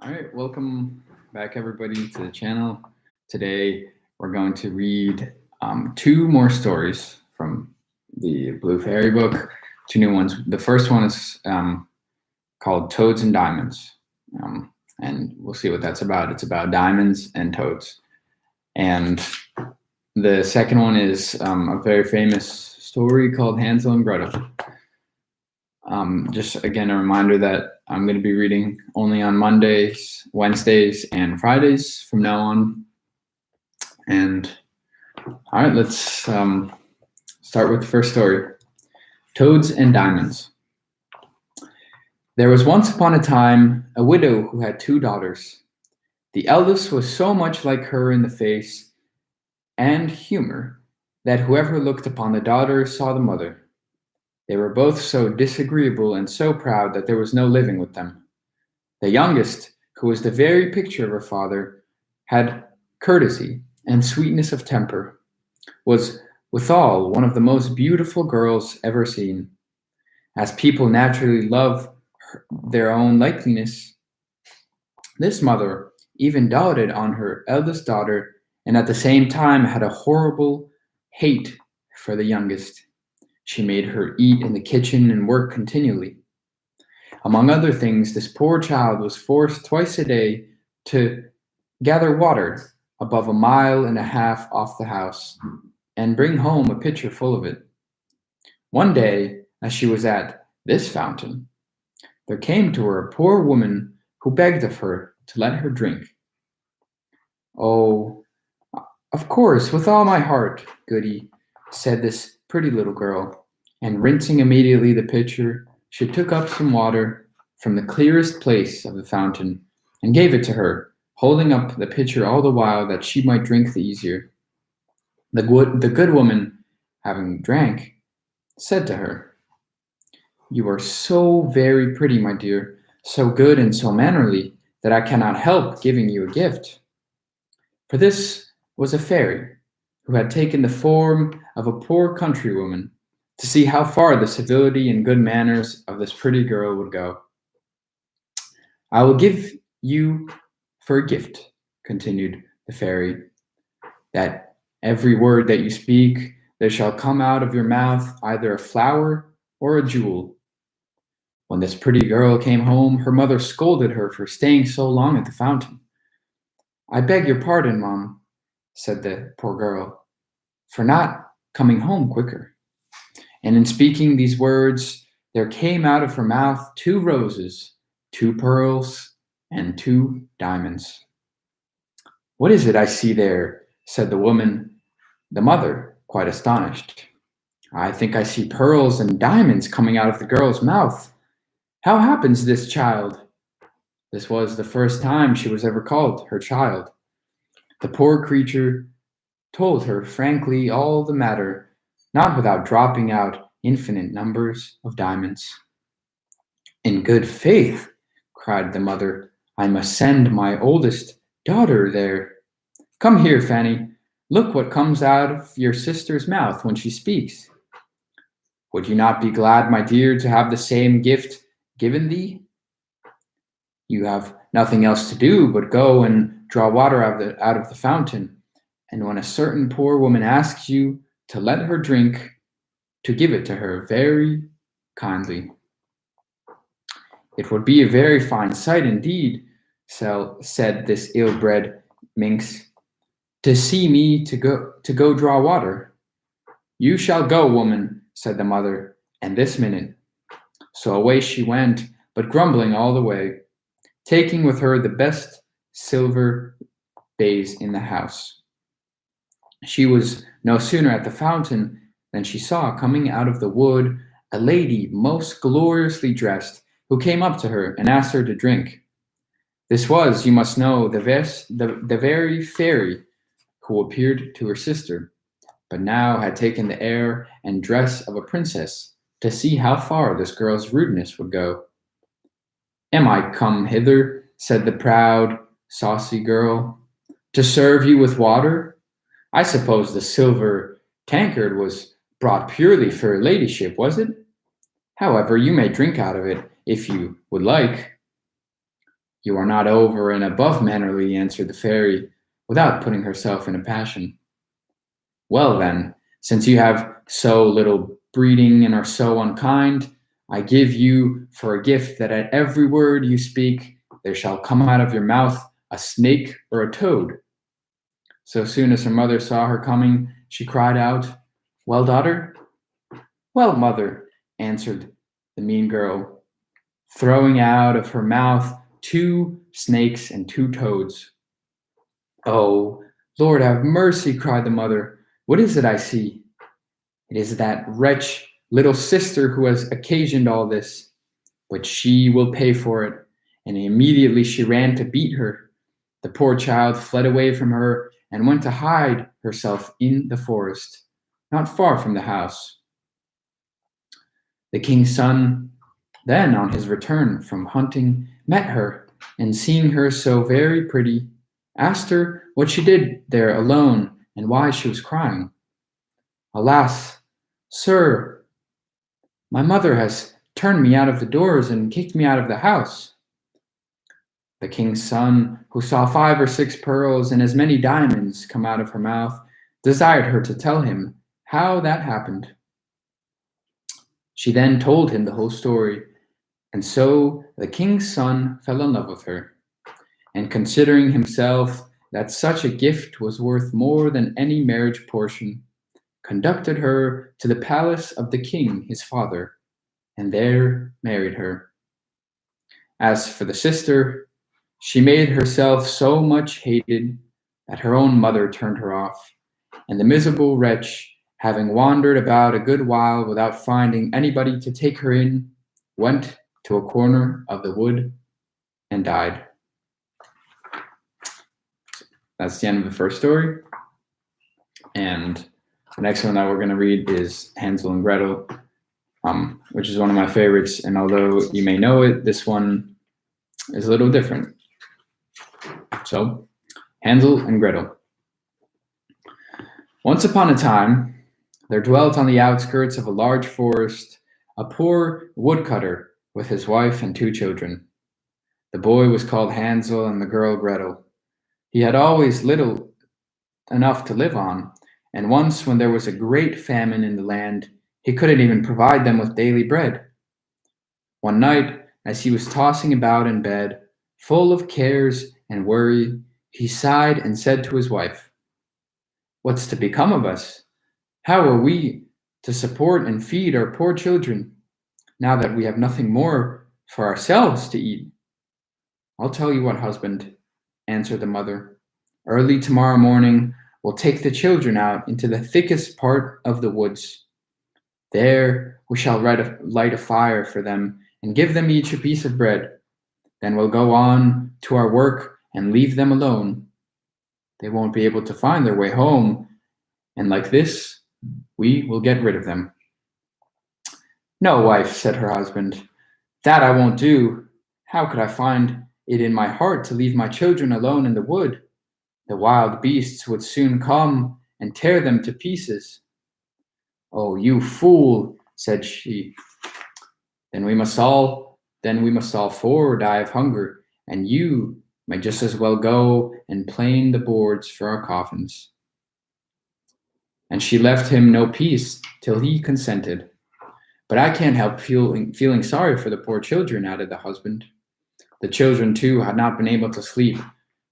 All right, welcome back, everybody, to the channel. Today, we're going to read two more stories from the Blue Fairy book. Two new ones. The first one is called Toads and Diamonds, and we'll see what that's about. It's about diamonds and toads. And the second one is a very famous story called Hansel and Gretel. Just again, a reminder that I'm going to be reading only on Mondays, Wednesdays, and Fridays from now on. And all right, let's start with the first story. Toads and Diamonds. There was once upon a time a widow who had two daughters. The eldest was so much like her in the face and humor that whoever looked upon the daughter saw the mother. They were both so disagreeable and so proud that there was no living with them. The youngest, who was the very picture of her father, had courtesy and sweetness of temper, was withal one of the most beautiful girls ever seen. As people naturally love their own likeness, this mother even doted on her eldest daughter and at the same time had a horrible hate for the youngest. She made her eat in the kitchen and work continually. Among other things, this poor child was forced twice a day to gather water above 1.5 miles off the house and bring home a pitcher full of it. One day, as she was at this fountain, there came to her a poor woman who begged of her to let her drink. "Oh, of course, with all my heart, goody," said this pretty little girl, and rinsing immediately the pitcher, she took up some water from the clearest place of the fountain and gave it to her, holding up the pitcher all the while that she might drink the easier. The good woman, having drank, said to her, "You are so very pretty, my dear, so good and so mannerly, that I cannot help giving you a gift." For this was a fairy, who had taken the form of a poor countrywoman, to see how far the civility and good manners of this pretty girl would go. "I will give you for a gift," continued the fairy, "that every word that you speak, there shall come out of your mouth either a flower or a jewel." When this pretty girl came home, her mother scolded her for staying so long at the fountain. "I beg your pardon, Mom," said the poor girl, "for not coming home quicker." And in speaking these words, there came out of her mouth 2 roses, 2 pearls, and 2 diamonds. "What is it I see there?" said the mother, quite astonished. "I think I see pearls and diamonds coming out of the girl's mouth. How happens this, child?" This was the first time she was ever called her child. The poor creature told her frankly all the matter, not without dropping out infinite numbers of diamonds. "In good faith," cried the mother, "I must send my oldest daughter there. Come here, Fanny. Look what comes out of your sister's mouth when she speaks. Would you not be glad, my dear, to have the same gift given thee? You have nothing else to do but go and draw water out of the fountain, and when a certain poor woman asks you to let her drink, to give it to her very kindly." "It would be a very fine sight indeed," said this ill-bred minx, "to see me to go draw water." "You shall go, woman," said the mother, "and this minute." So away she went, but grumbling all the way, taking with her the best silver vase in the house. She was no sooner at the fountain than she saw coming out of the wood a lady most gloriously dressed, who came up to her and asked her to drink. This was, you must know, the very fairy who appeared to her sister, but now had taken the air and dress of a princess, to see how far this girl's rudeness would go. "Am I come hither," said the proud, saucy girl, "to serve you with water? I suppose the silver tankard was brought purely for your ladyship, was it? However, you may drink out of it, if you would like." You are not over and above mannerly, answered the fairy, without putting herself in a passion. Well then, since you have so little breeding and are so unkind, I give you for a gift that at every word you speak there shall come out of your mouth a snake or a toad. So soon as her mother saw her coming, she cried out, Well, daughter? Well, mother, answered the mean girl, throwing out of her mouth 2 snakes and 2 toads. Oh, Lord, have mercy, cried the mother. What is it I see? It is that wretch little sister who has occasioned all this, but she will pay for it. And immediately she ran to beat her. The poor child fled away from her and went to hide herself in the forest, not far from the house. The king's son, then on his return from hunting, met her, and seeing her so very pretty, asked her what she did there alone and why she was crying. Alas, sir, my mother has turned me out of the doors and kicked me out of the house. The king's son, who saw 5 or 6 pearls and as many diamonds come out of her mouth, desired her to tell him how that happened. She then told him the whole story, and so the king's son fell in love with her, and considering himself that such a gift was worth more than any marriage portion, conducted her to the palace of the king his father, and there married her. As for the sister, she made herself so much hated that her own mother turned her off, and the miserable wretch, having wandered about a good while without finding anybody to take her in, went to a corner of the wood and died. That's the end of the first story. And the next one that we're going to read is Hansel and Gretel, which is one of my favorites. And although you may know it, this one is a little different. So, Hansel and Gretel. Once upon a time, there dwelt on the outskirts of a large forest a poor woodcutter with his wife and 2 children. The boy was called Hansel and the girl Gretel. He had always little enough to live on, and once when there was a great famine in the land, he couldn't even provide them with daily bread. One night, as he was tossing about in bed, full of cares and worry, he sighed and said to his wife, What's to become of us? How are we to support and feed our poor children, now that we have nothing more for ourselves to eat? I'll tell you what, husband, answered the mother. Early tomorrow morning, we'll take the children out into the thickest part of the woods. There we shall light a fire for them and give them each a piece of bread. Then we'll go on to our work and leave them alone. They won't be able to find their way home, and like this, we will get rid of them. No, wife, said her husband, that I won't do. How could I find it in my heart to leave my children alone in the wood? The wild beasts would soon come and tear them to pieces. Oh, you fool, said she. Then we must all 4 die of hunger, and you may just as well go and plane the boards for our coffins. And she left him no peace till he consented. But I can't help feeling sorry for the poor children, added the husband. The children, too, had not been able to sleep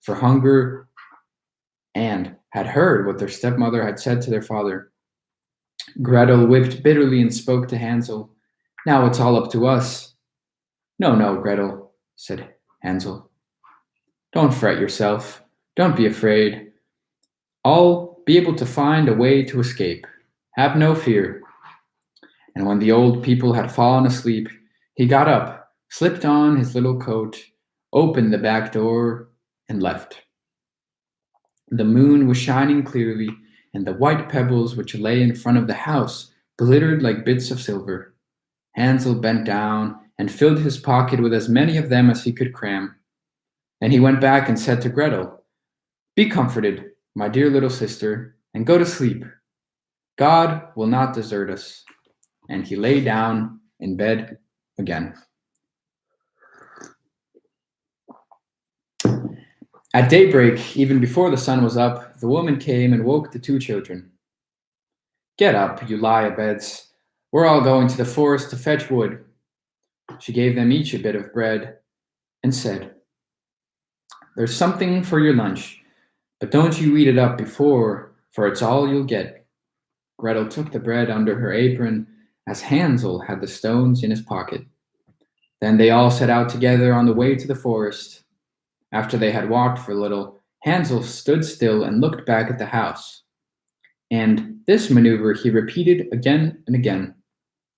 for hunger and had heard what their stepmother had said to their father. Gretel wept bitterly and spoke to Hansel. Now it's all up to us. No, no, Gretel, said Hansel. Don't fret yourself. Don't be afraid. I'll be able to find a way to escape. Have no fear. And when the old people had fallen asleep, he got up, slipped on his little coat, opened the back door, and left. The moon was shining clearly, and the white pebbles which lay in front of the house glittered like bits of silver. Hansel bent down and filled his pocket with as many of them as he could cram. Then he went back and said to Gretel, Be comforted, my dear little sister, and go to sleep. God will not desert us. And he lay down in bed again. At daybreak, even before the sun was up, the woman came and woke the two children. Get up, you lie-a-beds. We're all going to the forest to fetch wood. She gave them each a bit of bread and said, There's something for your lunch, but don't you eat it up before, for it's all you'll get. Gretel took the bread under her apron, as Hansel had the stones in his pocket. Then they all set out together on the way to the forest. After they had walked for a little, Hansel stood still and looked back at the house. And this maneuver he repeated again and again.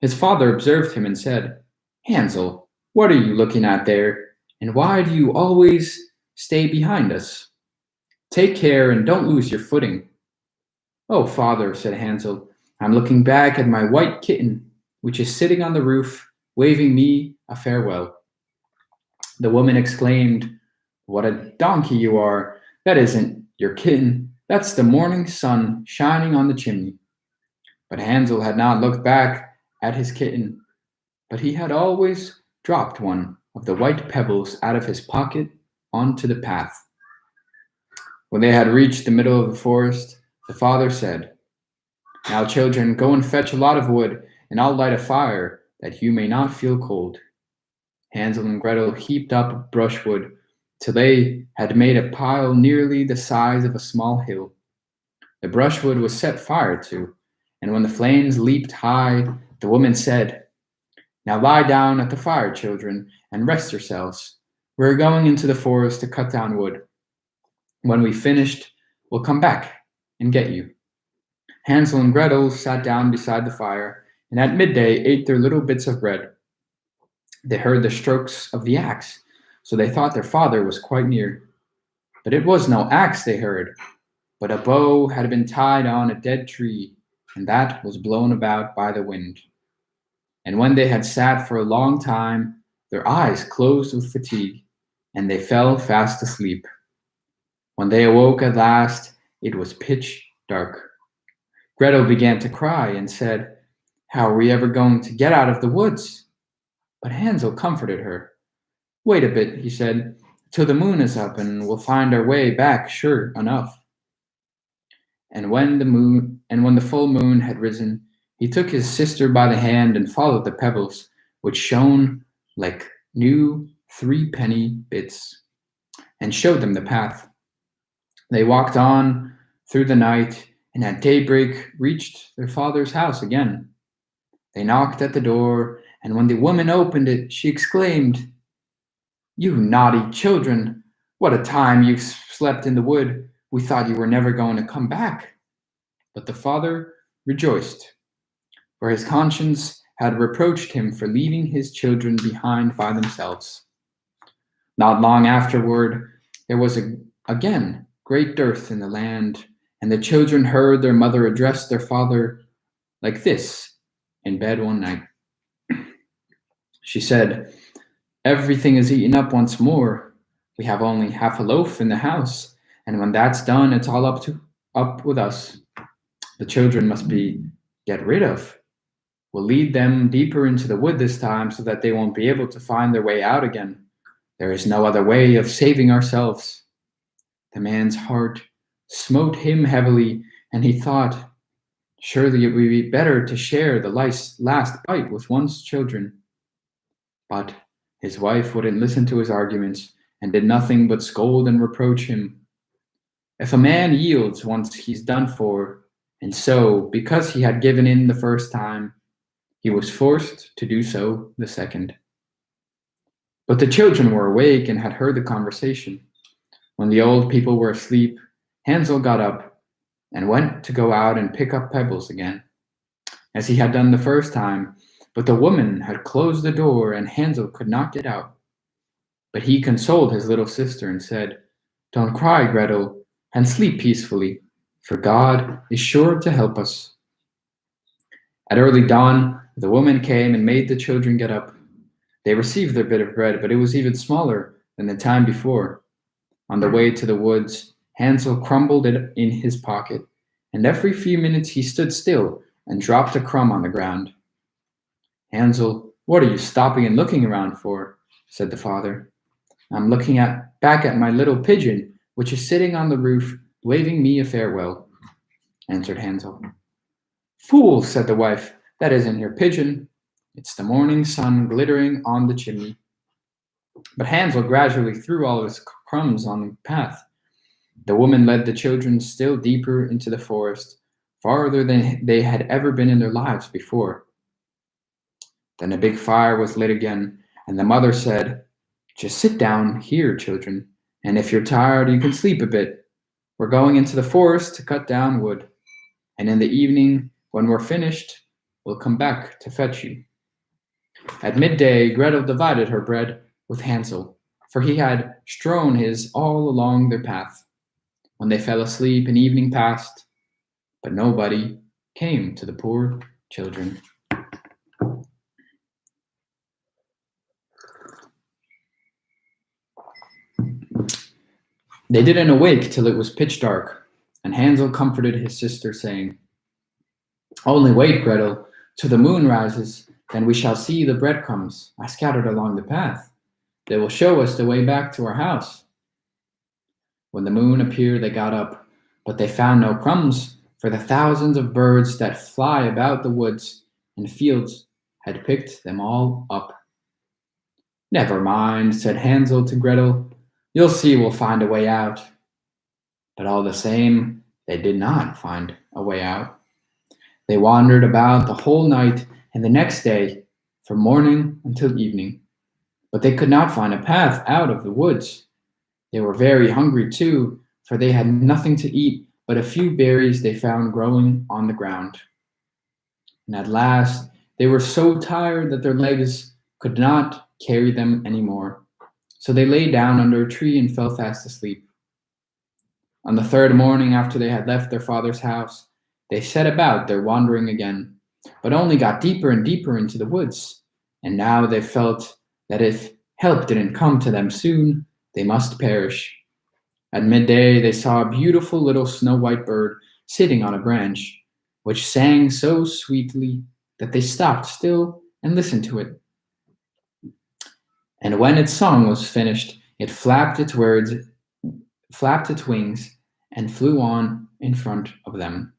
His father observed him and said, Hansel, what are you looking at there? And why do you always stay behind us? Take care and don't lose your footing. Oh, father, said Hansel, I'm looking back at my white kitten, which is sitting on the roof, waving me a farewell. The woman exclaimed, What a donkey you are! That isn't your kitten, that's the morning sun shining on the chimney. But Hansel had not looked back at his kitten, but he had always dropped one of the white pebbles out of his pocket onto the path. When they had reached the middle of the forest, the father said, Now, children, go and fetch a lot of wood, and I'll light a fire, that you may not feel cold. Hansel and Gretel heaped up brushwood till they had made a pile nearly the size of a small hill. The brushwood was set fire to, and when the flames leaped high, the woman said, Now lie down at the fire, children, and rest yourselves. We're going into the forest to cut down wood. When we've finished, we'll come back and get you. Hansel and Gretel sat down beside the fire, and at midday ate their little bits of bread. They heard the strokes of the axe, so they thought their father was quite near. But it was no axe they heard, but a bow had been tied on a dead tree, and that was blown about by the wind. And when they had sat for a long time, their eyes closed with fatigue, and they fell fast asleep. When they awoke at last, it was pitch dark. Gretel began to cry and said, How are we ever going to get out of the woods? But Hansel comforted her. Wait a bit, he said, till the moon is up, and we'll find our way back sure enough. And when the full moon had risen, he took his sister by the hand and followed the pebbles, which shone like new threepenny bits, and showed them the path. They walked on through the night, and at daybreak reached their father's house again. They knocked at the door, and when the woman opened it, she exclaimed, You naughty children! What a time you've slept in the wood! We thought you were never going to come back. But the father rejoiced, for his conscience had reproached him for leaving his children behind by themselves. Not long afterward, there was again great dearth in the land, and the children heard their mother address their father like this in bed one night. She said, Everything is eaten up once more. We have only half a loaf in the house, and when that's done, it's all up with us. The children must be get rid of. We'll lead them deeper into the wood this time so that they won't be able to find their way out again. There is no other way of saving ourselves. The man's heart smote him heavily, and he thought, Surely it would be better to share the last bite with one's children. But his wife wouldn't listen to his arguments and did nothing but scold and reproach him. If a man yields once, he's done for, and so, because he had given in the first time, he was forced to do so the second. But the children were awake and had heard the conversation. When the old people were asleep, Hansel got up and went to go out and pick up pebbles again, as he had done the first time, but the woman had closed the door and Hansel could not get out. But he consoled his little sister and said, Don't cry, Gretel, and sleep peacefully, for God is sure to help us. At early dawn, the woman came and made the children get up. They received their bit of bread, but it was even smaller than the time before. On the way to the woods, Hansel crumbled it in his pocket, and every few minutes he stood still and dropped a crumb on the ground. Hansel, what are you stopping and looking around for? Said the father. I'm looking back at my little pigeon, which is sitting on the roof, waving me a farewell," answered Hansel. "Fool," said the wife, "that isn't your pigeon. It's the morning sun glittering on the chimney." But Hansel gradually threw all his crumbs on the path. The woman led the children still deeper into the forest, farther than they had ever been in their lives before. Then a big fire was lit again, and the mother said, "Just sit down here, children, and if you're tired, you can sleep a bit. We're going into the forest to cut down wood, and in the evening, when we're finished, we'll come back to fetch you." At midday, Gretel divided her bread with Hansel, for he had strewn his all along their path. When they fell asleep and evening passed, but nobody came to the poor children. They didn't awake till it was pitch dark, and Hansel comforted his sister, saying, "Only wait, Gretel, till the moon rises, then we shall see the breadcrumbs I scattered along the path. They will show us the way back to our house." When the moon appeared, they got up, but they found no crumbs, for the thousands of birds that fly about the woods and fields had picked them all up. "Never mind," said Hansel to Gretel. "You'll see we'll find a way out." But all the same, they did not find a way out. They wandered about the whole night and the next day, from morning until evening, but they could not find a path out of the woods. They were very hungry too, for they had nothing to eat but a few berries they found growing on the ground. And at last, they were so tired that their legs could not carry them any more. So they lay down under a tree and fell fast asleep. On the third morning after they had left their father's house, they set about their wandering again, but only got deeper and deeper into the woods. And now they felt that if help didn't come to them soon, they must perish. At midday, they saw a beautiful little snow-white bird sitting on a branch, which sang so sweetly that they stopped still and listened to it. And when its song was finished, it flapped its wings, and flew on in front of them.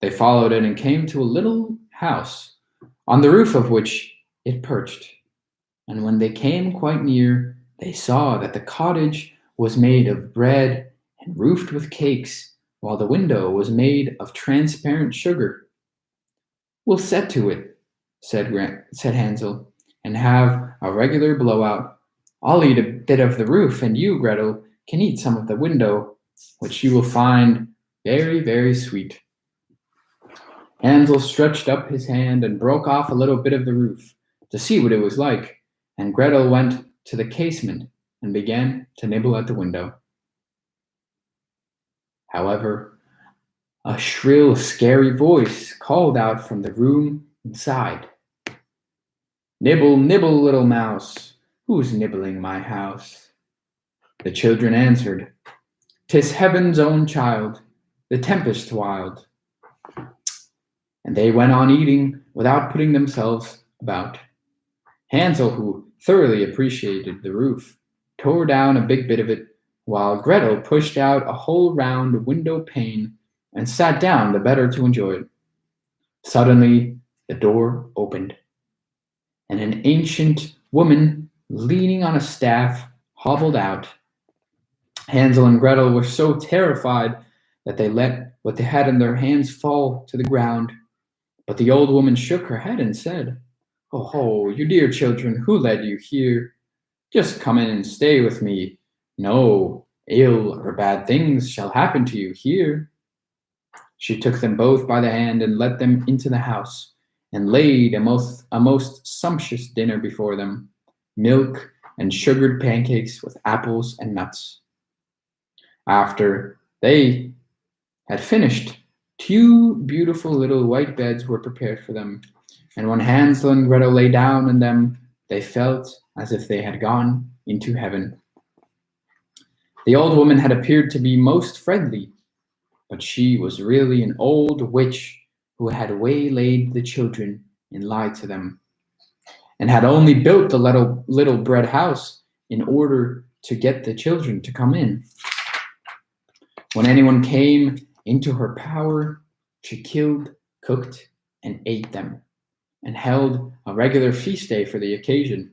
They followed it and came to a little house, on the roof of which it perched. And when they came quite near, they saw that the cottage was made of bread and roofed with cakes, while the window was made of transparent sugar. "We'll set to it," said Hansel, "and have a regular blowout. I'll eat a bit of the roof, and you, Gretel, can eat some of the window, which you will find very, very sweet." Hansel stretched up his hand and broke off a little bit of the roof to see what it was like, and Gretel went to the casement and began to nibble at the window. However, a shrill, scary voice called out from the room inside, "Nibble, nibble, little mouse, who's nibbling my house?" The children answered, "'Tis heaven's own child, the tempest wild." And they went on eating without putting themselves about. Hansel, who thoroughly appreciated the roof, tore down a big bit of it, while Gretel pushed out a whole round window pane and sat down the better to enjoy it. Suddenly, the door opened, and an ancient woman, leaning on a staff, hobbled out. Hansel and Gretel were so terrified that they let what they had in their hands fall to the ground. But the old woman shook her head and said, "Oh, ho, you dear children, who led you here? Just come in and stay with me. No ill or bad things shall happen to you here." She took them both by the hand and led them into the house, and laid a most sumptuous dinner before them, milk and sugared pancakes with apples and nuts. After they had finished, two beautiful little white beds were prepared for them, and when Hansel and Gretel lay down in them, they felt as if they had gone into heaven. The old woman had appeared to be most friendly, but she was really an old witch who had waylaid the children and lied to them, and had only built the little bread house in order to get the children to come in. When anyone came into her power, she killed, cooked, and ate them, and held a regular feast day for the occasion.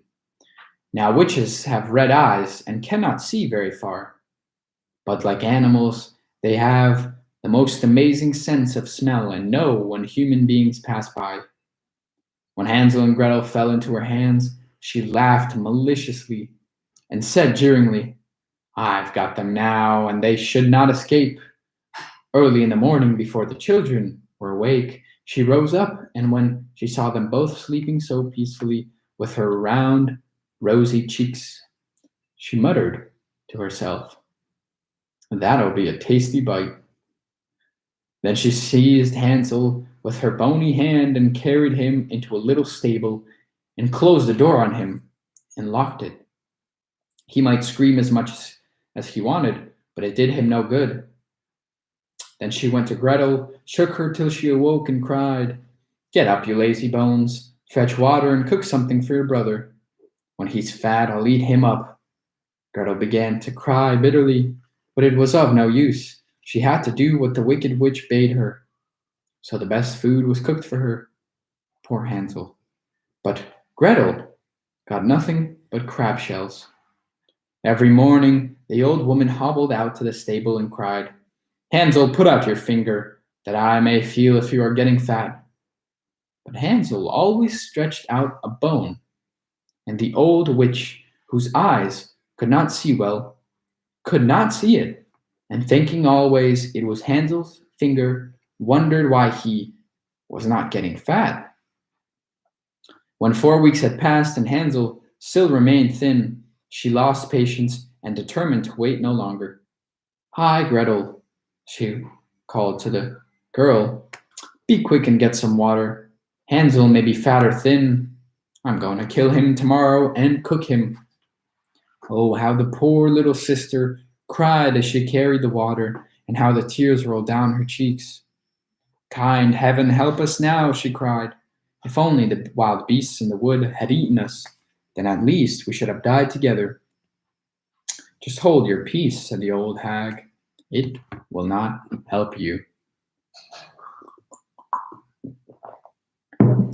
Now, witches have red eyes and cannot see very far, but like animals, they have the most amazing sense of smell and know when human beings pass by. When Hansel and Gretel fell into her hands, she laughed maliciously and said jeeringly, I've got them now, and they should not escape. Early in the morning, before the children were awake, she rose up, and when she saw them both sleeping so peacefully with her round, rosy cheeks, she muttered to herself, That'll be a tasty bite. Then she seized Hansel with her bony hand and carried him into a little stable and closed the door on him and locked it. He might scream as much as he wanted, but it did him no good. Then she went to Gretel, shook her till she awoke, and cried, Get up, you lazy bones, fetch water and cook something for your brother. When he's fat, I'll eat him up. Gretel began to cry bitterly, but it was of no use. She had to do what the wicked witch bade her. So the best food was cooked for her. Poor Hansel. But Gretel got nothing but crab shells. Every morning, the old woman hobbled out to the stable and cried, Hansel, put out your finger, that I may feel if you are getting fat. But Hansel always stretched out a bone, and the old witch, whose eyes could not see well, could not see it, and thinking always it was Hansel's finger, wondered why he was not getting fat. When 4 weeks had passed and Hansel still remained thin, she lost patience and determined to wait no longer. Hi, Gretel, she called to the girl. Be quick and get some water. Hansel may be fat or thin. I'm going to kill him tomorrow and cook him. Oh, how the poor little sister cried as she carried the water, and how the tears rolled down her cheeks. Kind heaven, help us now, she cried. If only the wild beasts in the wood had eaten us, then at least we should have died together. Just hold your peace, said the old hag. It will not help you.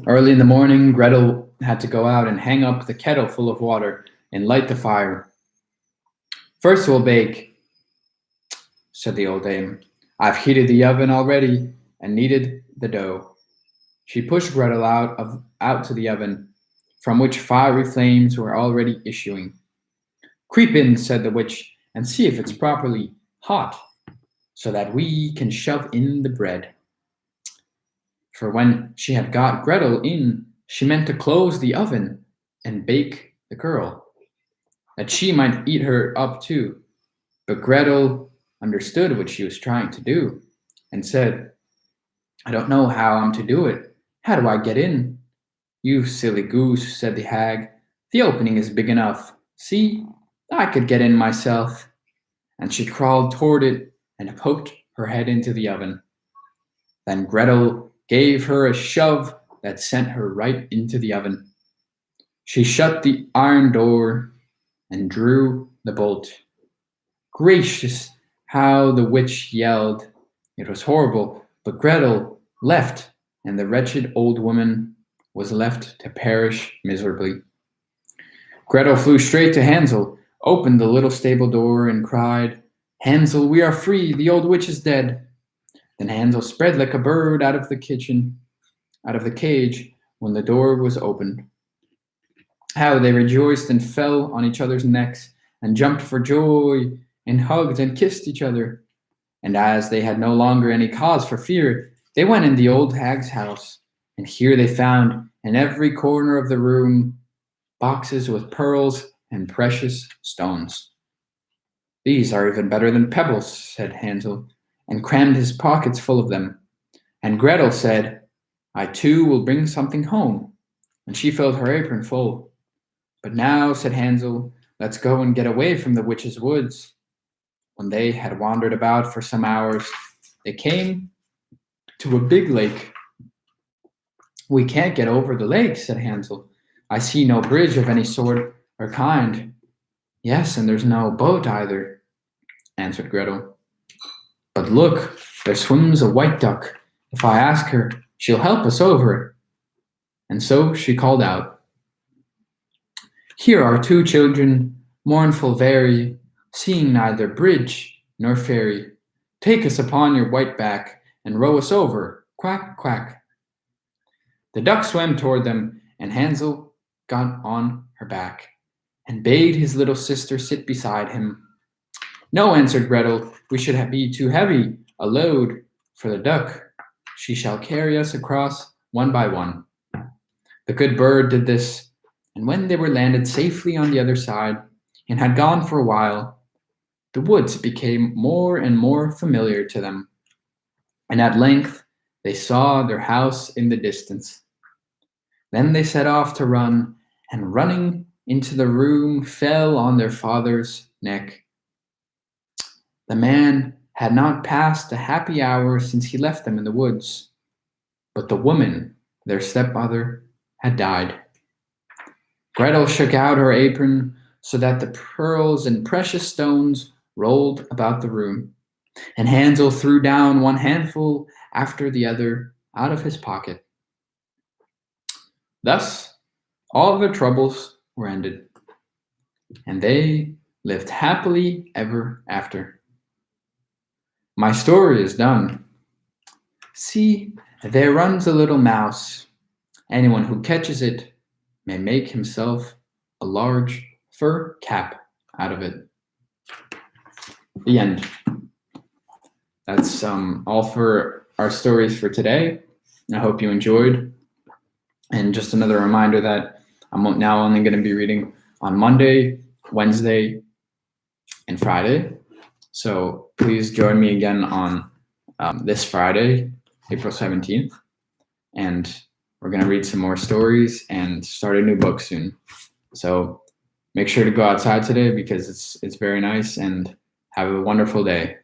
Early in the morning, Gretel had to go out and hang up the kettle full of water and light the fire. First we'll bake, said the old dame. I've heated the oven already and kneaded the dough. She pushed Gretel out to the oven, from which fiery flames were already issuing. Creep in, said the witch, and see if it's properly hot, so that we can shove in the bread. For when she had got Gretel in, she meant to close the oven and bake the girl, that she might eat her up too. But Gretel understood what she was trying to do, and said, I don't know how I'm to do it. How do I get in? You silly goose, said the hag. The opening is big enough. See, I could get in myself. And she crawled toward it and poked her head into the oven. Then Gretel gave her a shove that sent her right into the oven. She shut the iron door and drew the bolt. Gracious, how the witch yelled. It was horrible, but Gretel left, and the wretched old woman was left to perish miserably. Gretel flew straight to Hansel, opened the little stable door, and cried, Hansel, we are free, the old witch is dead. Then Hansel spread like a bird out of the cage, when the door was opened. How they rejoiced and fell on each other's necks, and jumped for joy, and hugged and kissed each other. And as they had no longer any cause for fear, they went in the old hag's house, and here they found, in every corner of the room, boxes with pearls and precious stones. These are even better than pebbles, said Hansel, and crammed his pockets full of them. And Gretel said, I too will bring something home, and she filled her apron full. But now, said Hansel, let's go and get away from the witch's woods. When they had wandered about for some hours, they came to a big lake. We can't get over the lake, said Hansel. I see no bridge of any sort or kind. Yes, and there's no boat either, answered Gretel. But look, there swims a white duck. If I ask her, she'll help us over. And so she called out, Here are two children, mournful very, seeing neither bridge nor ferry. Take us upon your white back and row us over, quack, quack. The duck swam toward them, and Hansel got on her back and bade his little sister sit beside him. No, answered Gretel, we should be too heavy a load for the duck. She shall carry us across one by one. The good bird did this, and when they were landed safely on the other side and had gone for a while, the woods became more and more familiar to them, and at length they saw their house in the distance. Then they set off to run, and running into the room fell on their father's neck. The man had not passed a happy hour since he left them in the woods, but the woman, their stepmother, had died. Gretel shook out her apron so that the pearls and precious stones rolled about the room, and Hansel threw down one handful after the other out of his pocket. Thus, all their troubles were ended, and they lived happily ever after. My story is done. See, there runs a little mouse. Anyone who catches it may make himself a large fur cap out of it. The end. That's all for our stories for today. I hope you enjoyed. And just another reminder that I'm now only going to be reading on Monday, Wednesday, and Friday. So please join me again on this Friday, April 17th. And we're going to read some more stories and start a new book soon. So make sure to go outside today because it's very nice, and have a wonderful day.